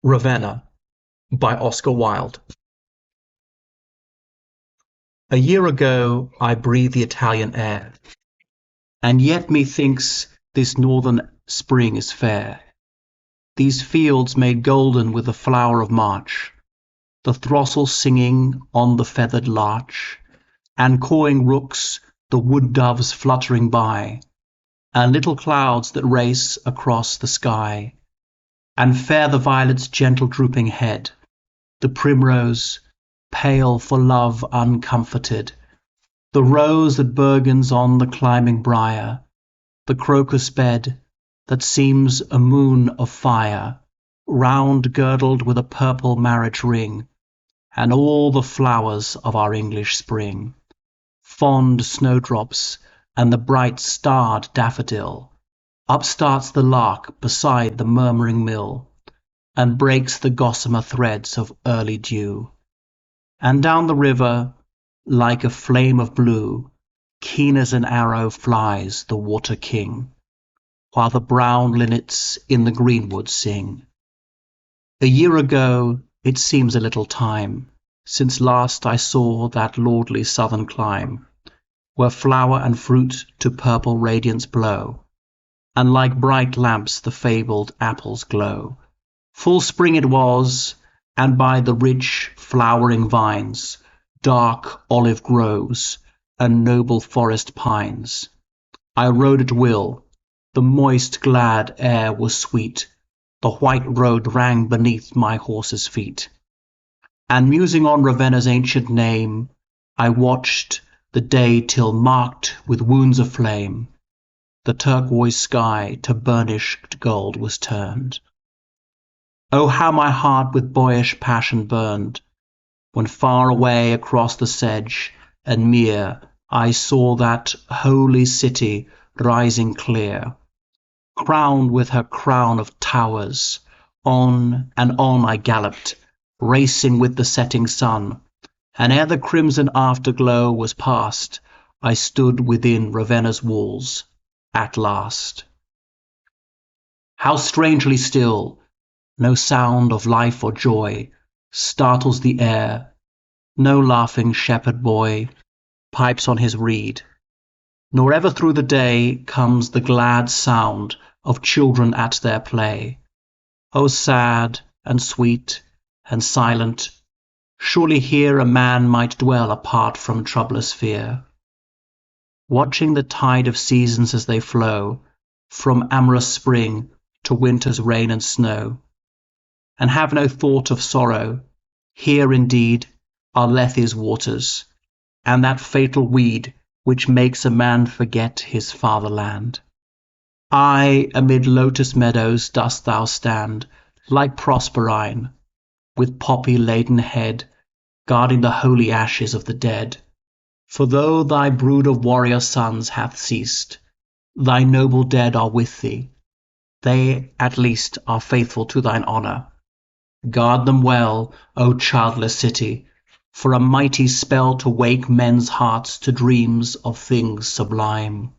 Ravenna by Oscar Wilde. A year ago I breathed the Italian air, and yet methinks this northern spring is fair. These fields made golden with the flower of March, the throstle singing on the feathered larch, and cawing rooks, the wood doves fluttering by, and little clouds that race across the sky, and fair the violet's gentle drooping head, the primrose, pale for love uncomforted, the rose that burgeons on the climbing briar, the crocus bed that seems a moon of fire, round girdled with a purple marriage ring, and all the flowers of our English spring, fond snowdrops and the bright starred daffodil. Up starts the lark beside the murmuring mill, and breaks the gossamer threads of early dew. And down the river, like a flame of blue, keen as an arrow flies the water king, while the brown linnets in the greenwood sing. A year ago it seems a little time, since last I saw that lordly southern clime, where flower and fruit to purple radiance blow, and like bright lamps the fabled apples glow. Full spring it was, and by the rich flowering vines, dark olive groves, and noble forest pines, I rode at will. The moist glad air was sweet, the white road rang beneath my horse's feet, and musing on Ravenna's ancient name, I watched the day till, marked with wounds of flame, the turquoise sky to burnished gold was turned. Oh, how my heart with boyish passion burned, when far away across the sedge and mere I saw that holy city rising clear, crowned with her crown of towers. On and on I galloped, racing with the setting sun, and ere the crimson afterglow was past, I stood within Ravenna's walls at last. How strangely still! No sound of life or joy startles the air, no laughing shepherd boy pipes on his reed, nor ever through the day comes the glad sound of children at their play. Oh, sad and sweet and silent, surely here a man might dwell apart from troublous fear, watching the tide of seasons as they flow, from amorous spring to winter's rain and snow, and have no thought of sorrow. Here indeed are Lethe's waters, and that fatal weed which makes a man forget his fatherland. Aye, amid lotus meadows dost thou stand, like Proserpine, with poppy-laden head, guarding the holy ashes of the dead. For though thy brood of warrior sons hath ceased, thy noble dead are with thee. They at least are faithful to thine honour. Guard them well, O childless city, for a mighty spell to wake men's hearts to dreams of things sublime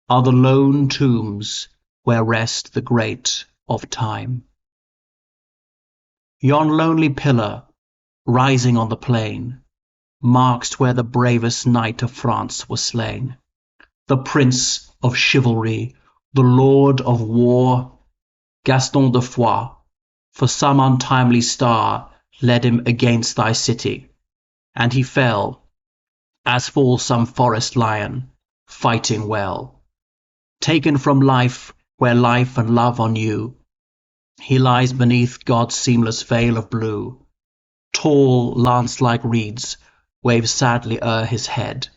are the lone tombs where rest the great of time. Yon lonely pillar, rising on the plain, marks where the bravest knight of France was slain, the prince of chivalry, the lord of war, Gaston de Foix. For some untimely star led him against thy city, and he fell, as falls some forest lion, fighting well. Taken from life where life and love are new, he lies beneath God's seamless veil of blue. Tall lance-like reeds wave sadly o'er his head,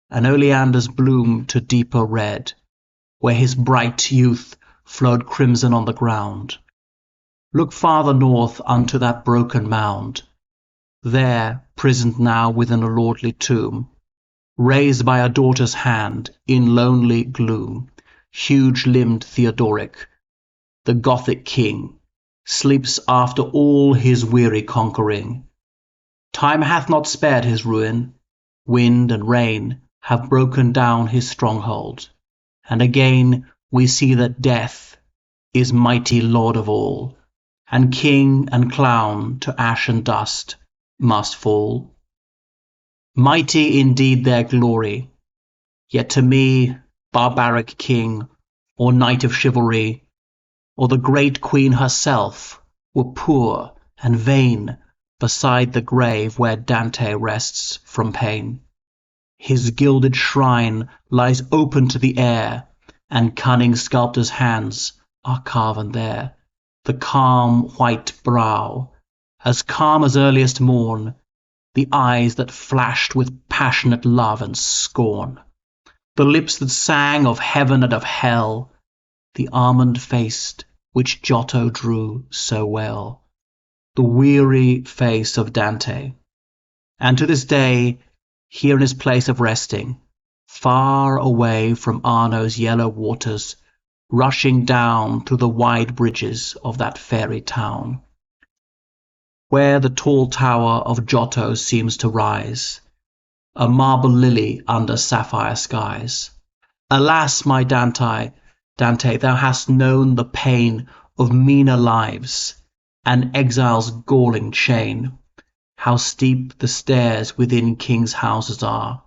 and oleanders bloom to deeper red, where his bright youth flowed crimson on the ground. Look farther north unto that broken mound, there, prisoned now within a lordly tomb, raised by a daughter's hand in lonely gloom, huge-limbed Theodoric, the Gothic king, sleeps after all his weary conquering. Time hath not spared his ruin, wind and rain have broken down his stronghold, and again we see that death is mighty lord of all, and king and clown to ash and dust must fall. Mighty indeed their glory, yet to me, barbaric king, or knight of chivalry, or the great queen herself, were poor and vain beside the grave where Dante rests from pain. His gilded shrine lies open to the air, and cunning sculptors' hands are carven there. The calm white brow, as calm as earliest morn, the eyes that flashed with passionate love and scorn, the lips that sang of heaven and of hell, the almond-faced which Giotto drew so well, the weary face of Dante. And to this day, here in his place of resting, far away from Arno's yellow waters, rushing down through the wide bridges of that fairy town, where the tall tower of Giotto seems to rise, a marble lily under sapphire skies. Alas, my Dante, thou hast known the pain of meaner lives, and exile's galling chain, how steep the stairs within kings' houses are,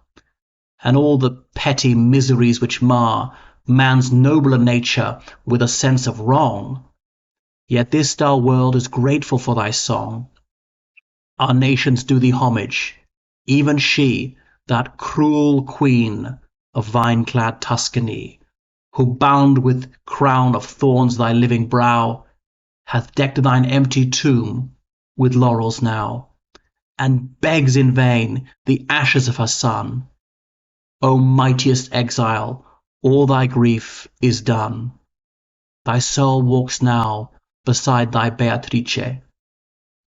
and all the petty miseries which mar man's nobler nature with a sense of wrong. Yet this dull world is grateful for thy song. Our nations do thee homage, even she, that cruel queen of vine-clad Tuscany, who bound with crown of thorns thy living brow, hath decked thine empty tomb with laurels now, and begs in vain the ashes of her son. O mightiest exile, all thy grief is done. Thy soul walks now beside thy Beatrice.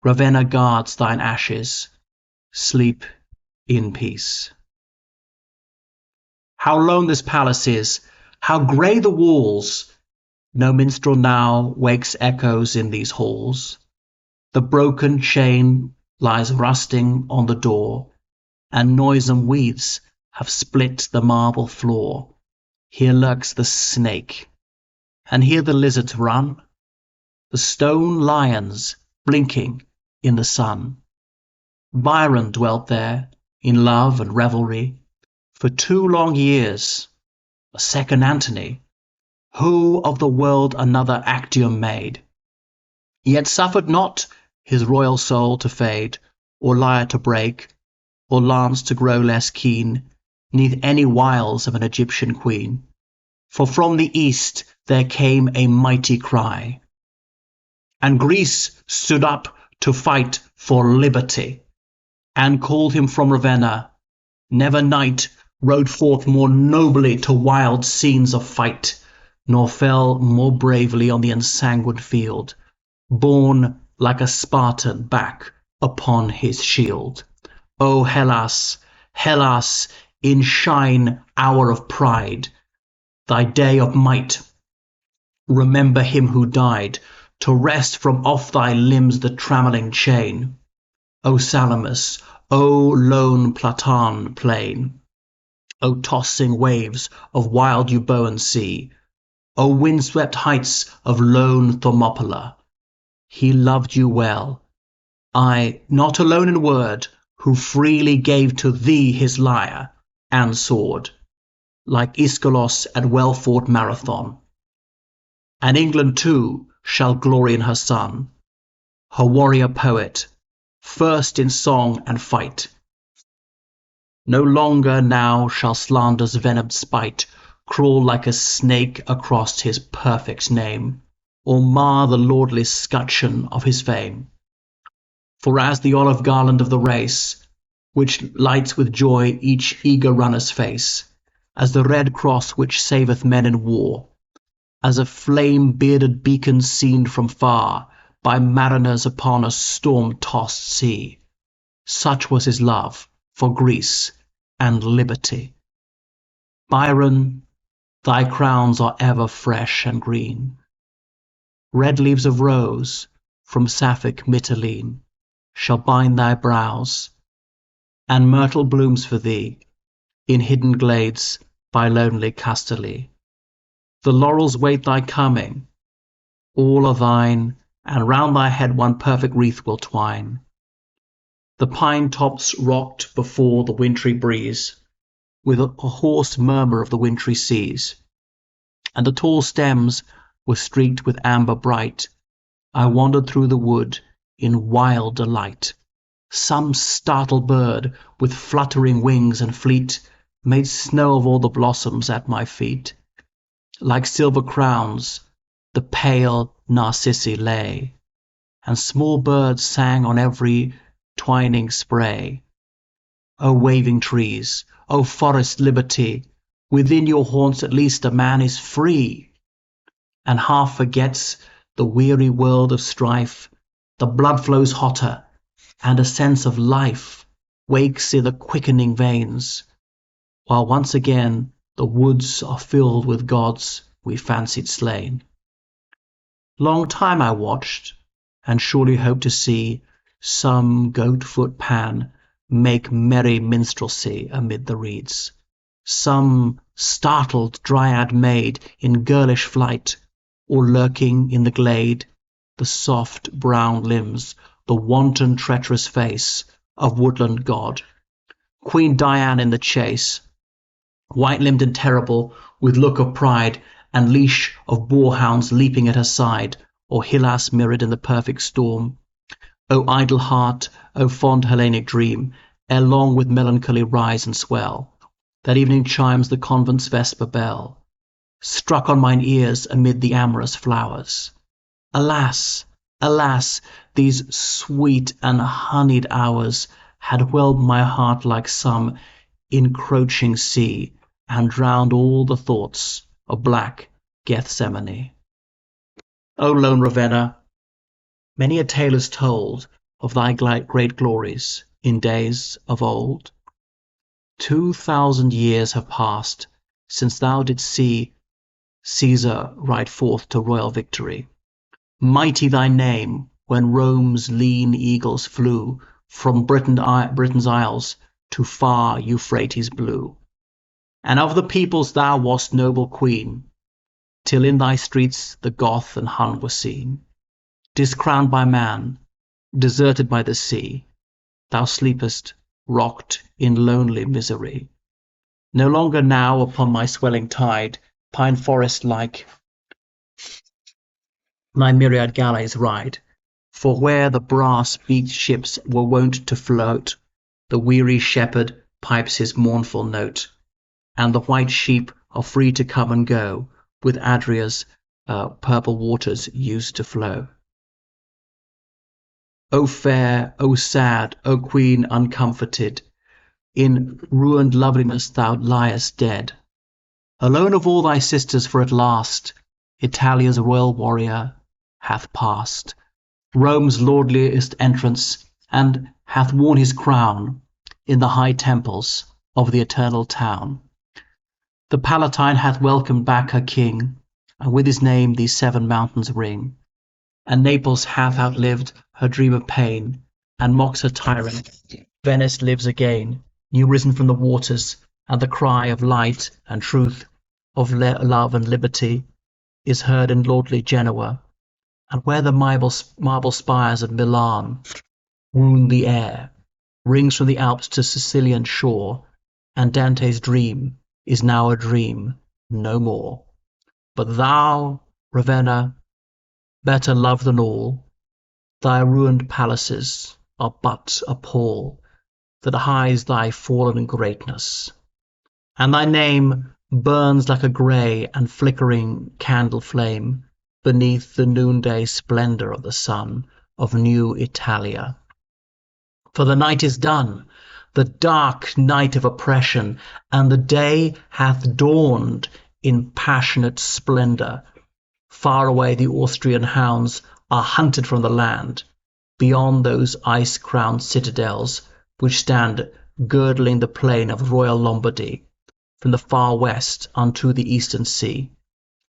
Ravenna guards thine ashes. Sleep in peace. How lone this palace is, how grey the walls! No minstrel now wakes echoes in these halls. The broken chain lies rusting on the door, and noisome weeds have split the marble floor. Here lurks the snake, and here the lizards run, the stone lions blinking in the sun. Byron dwelt there in love and revelry for 2 long years, a second Antony, who of the world another Actium made, yet suffered not his royal soul to fade, or lyre to break, or lance to grow less keen, neath any wiles of an Egyptian queen. For from the east there came a mighty cry, and Greece stood up to fight for liberty, and called him from Ravenna. Never knight rode forth more nobly to wild scenes of fight, nor fell more bravely on the ensanguined field, borne like a Spartan back upon his shield. O Hellas, Hellas, in shine hour of pride, thy day of might, remember him who died, to wrest from off thy limbs the trammelling chain. O Salamis, O lone Plataean plain, O tossing waves of wild Euboean sea, O wind-swept heights of lone Thermopylae, he loved you well, I, not alone in word, who freely gave to thee his lyre and sword, like Ischylos at well-fought Marathon. And England too shall glory in her son, her warrior poet, first in song and fight. No longer now shall slander's venomed spite crawl like a snake across his perfect name, or mar the lordly scutcheon of his fame. For as the olive garland of the race, which lights with joy each eager runner's face, as the red cross which saveth men in war, as a flame-bearded beacon seen from far by mariners upon a storm-tossed sea, such was his love for Greece and liberty. Byron, thy crowns are ever fresh and green. Red leaves of rose from sapphic Mytilene shall bind thy brows, and myrtle blooms for thee in hidden glades by lonely Castaly. The laurels wait thy coming, all are thine and round thy head one perfect wreath will twine. The pine tops rocked before the wintry breeze, with a hoarse murmur of the wintry seas, and the tall stems were streaked with amber bright. I wandered through the wood in wild delight. Some startled bird, with fluttering wings and fleet, made snow of all the blossoms at my feet. Like silver crowns, the pale narcissi lay, and small birds sang on every twining spray. O waving trees, O forest liberty, within your haunts at least a man is free, and half forgets the weary world of strife. The blood flows hotter, and a sense of life wakes in the quickening veins, while once again the woods are filled with gods we fancied slain. Long time I watched, and surely hoped to see some goat-foot Pan make merry minstrelsy amid the reeds, some startled dryad maid in girlish flight, or lurking in the glade, the soft brown limbs, the wanton treacherous face of woodland god. Queen Diane in the chase, white-limbed and terrible, with look of pride, and leash of boarhounds leaping at her side, or Hylas mirrored in the perfect storm. O idle heart, O fond Hellenic dream, ere long with melancholy rise and swell, that evening chimes the convent's vesper bell, struck on mine ears amid the amorous flowers. Alas, alas, these sweet and honeyed hours had whelmed my heart like some encroaching sea, and drowned all the thoughts of black Gethsemane. O lone Ravenna, many a tale is told of thy great glories in days of old. 2,000 years have passed since thou didst see Caesar ride forth to royal victory. Mighty thy name when Rome's lean eagles flew from Britain's isles to far Euphrates blue. And of the peoples thou wast noble queen, till in thy streets the Goth and Hun were seen. Discrowned by man, deserted by the sea, thou sleepest, rocked in lonely misery. No longer now upon my swelling tide, pine forest-like, thy myriad galleys ride, for where the brass-beaked ships were wont to float, the weary shepherd pipes his mournful note, and the white sheep are free to come and go, with Adria's purple waters used to flow. O fair, O sad, O queen uncomforted, in ruined loveliness thou liest dead, alone of all thy sisters, for at last Italia's royal warrior hath passed Rome's lordliest entrance, and hath worn his crown in the high temples of the eternal town. The Palatine hath welcomed back her king, and with his name these 7 mountains ring. And Naples hath outlived her dream of pain, and mocks her tyrant. Venice lives again, new risen from the waters, and the cry of light and truth, of love and liberty, is heard in lordly Genoa, and where the marble spires of Milan wound the air, rings from the Alps to Sicilian shore, and Dante's dream is now a dream no more. But thou, Ravenna, better loved than all, thy ruined palaces are but a pall that hides thy fallen greatness, and thy name burns like a grey and flickering candle flame beneath the noonday splendour of the sun of new Italia. For the night is done, the dark night of oppression, and the day hath dawned in passionate splendour. Far away the Austrian hounds are hunted from the land, beyond those ice-crowned citadels which stand girdling the plain of royal Lombardy, from the far west unto the eastern sea.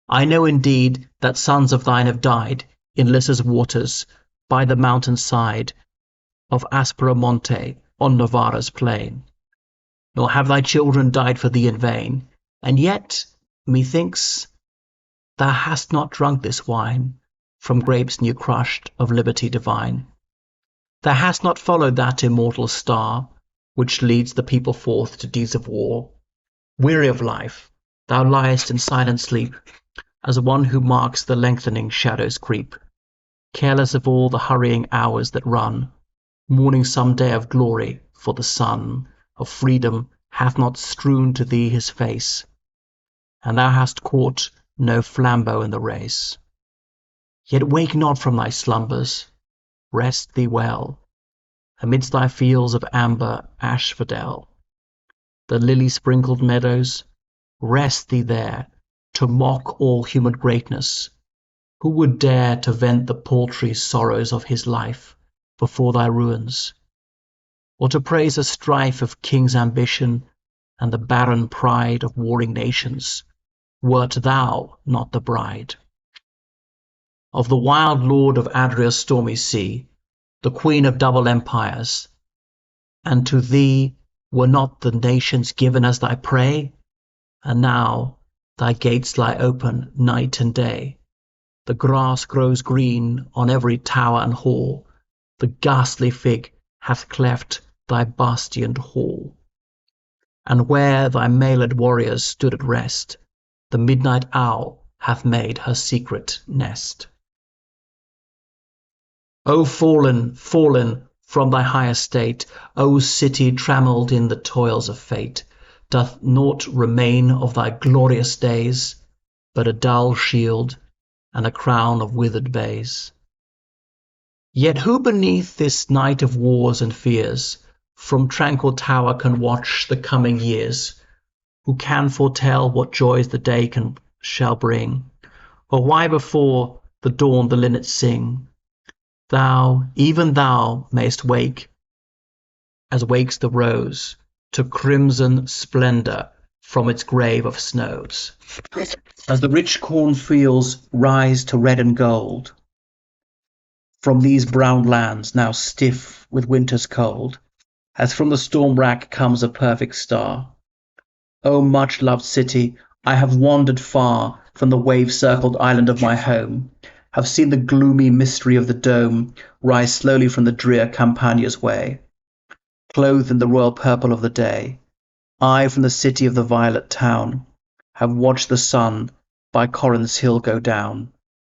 I know indeed that sons of thine have died in Lissa's waters, by the mountain side of Asperamonte on Novara's plain. Nor have thy children died for thee in vain, and yet, methinks, thou hast not drunk this wine, from grapes new crushed of liberty divine. Thou hast not followed that immortal star which leads the people forth to deeds of war. Weary of life, thou liest in silent sleep, as one who marks the lengthening shadows creep, careless of all the hurrying hours that run, mourning some day of glory, for the sun of freedom hath not strewn to thee his face, and thou hast caught no flambeau in the race. Yet wake not from thy slumbers, rest thee well, amidst thy fields of amber asphodel, the lily-sprinkled meadows, rest thee there, to mock all human greatness. Who would dare to vent the paltry sorrows of his life before thy ruins, or to praise the strife of king's ambition and the barren pride of warring nations, wert thou not the bride of the wild lord of Adria's stormy sea, the queen of double empires? And to thee were not the nations given as thy prey? And now thy gates lie open night and day. The grass grows green on every tower and hall. The ghastly fig hath cleft thy bastioned hall. And where thy mailed warriors stood at rest, the midnight owl hath made her secret nest. O fallen, fallen from thy high estate, O city trammelled in the toils of fate, doth naught remain of thy glorious days, but a dull shield and a crown of withered bays? Yet who beneath this night of wars and fears from tranquil tower can watch the coming years? Who can foretell what joys the day shall bring, or why before the dawn the linnets sing? Thou, even thou, mayst wake, as wakes the rose, to crimson splendour from its grave of snows. As the rich cornfields rise to red and gold, from these brown lands now stiff with winter's cold, as from the storm-rack comes a perfect star. O much-loved city, I have wandered far from the wave-circled island of my home, have seen the gloomy mystery of the dome rise slowly from the drear Campagna's way, clothed in the royal purple of the day. I, from the city of the violet town, have watched the sun by Corinth's hill go down,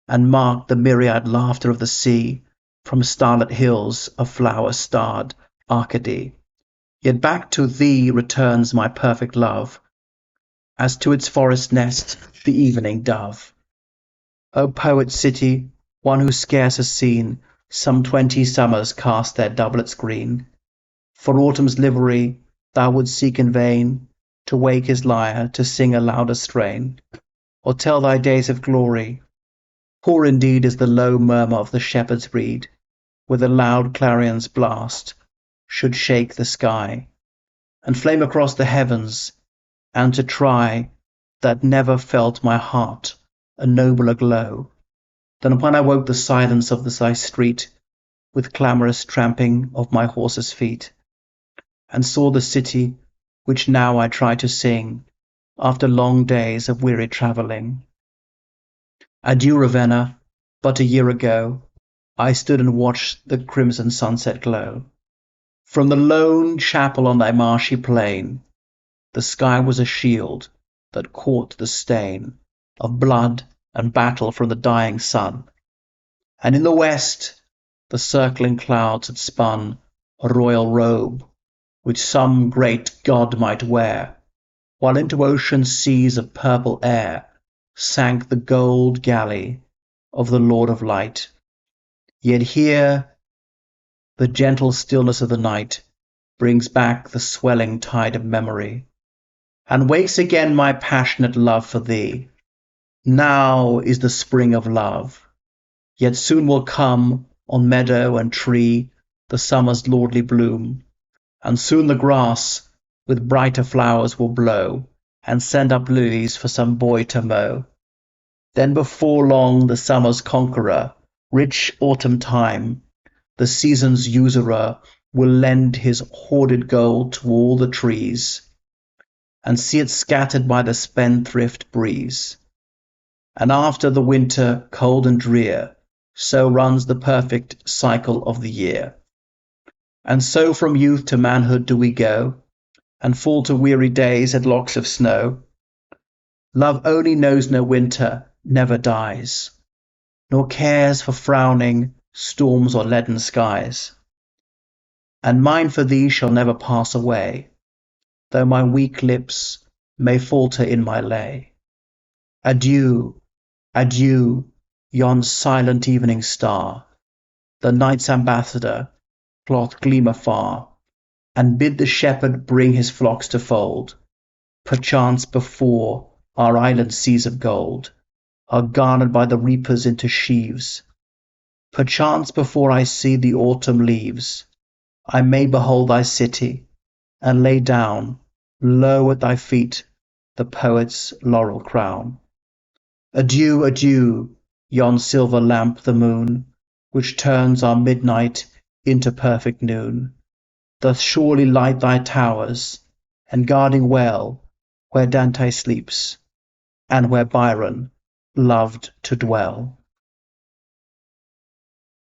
and marked the myriad laughter of the sea from starlit hills of flower-starred Arcady. Yet back to thee returns my perfect love, as to its forest nest the evening dove. O poet city, one who scarce has seen some 20 summers cast their doublets green, for autumn's livery thou wouldst seek in vain to wake his lyre to sing a louder strain, or tell thy days of glory. Poor indeed is the low murmur of the shepherd's reed, with a loud clarion's blast should shake the sky, and flame across the heavens, and to try that never felt my heart a nobler glow than when I woke the silence of thy street with clamorous tramping of my horse's feet, and saw the city which now I try to sing after long days of weary travelling. Adieu, Ravenna, but a year ago I stood and watched the crimson sunset glow. From the lone chapel on thy marshy plain, the sky was a shield that caught the stain of blood and battle from the dying sun, and in the west the circling clouds had spun a royal robe which some great god might wear, while into ocean seas of purple air sank the gold galley of the Lord of Light. Yet here the gentle stillness of the night brings back the swelling tide of memory, and wakes again my passionate love for thee. Now is the spring of love, yet soon will come on meadow and tree the summer's lordly bloom, and soon the grass with brighter flowers will blow, and send up lilies for some boy to mow. Then before long the summer's conqueror, rich autumn time, the season's usurer, will lend his hoarded gold to all the trees, and see it scattered by the spendthrift breeze. And after the winter cold and drear, so runs the perfect cycle of the year. And so from youth to manhood do we go, and fall to weary days at locks of snow. Love only knows no winter, never dies, nor cares for frowning storms or leaden skies. And mine for thee shall never pass away, though my weak lips may falter in my lay. Adieu, adieu, yon silent evening star, the night's ambassador, cloth gleam afar, and bid the shepherd bring his flocks to fold. Perchance before our island seas of gold are garnered by the reapers into sheaves. Perchance before I see the autumn leaves, I may behold thy city, and lay down, low at thy feet, the poet's laurel crown. Adieu, adieu, yon silver lamp, the moon, which turns our midnight into perfect noon, doth surely light thy towers, and guarding well where Dante sleeps, and where Byron loved to dwell.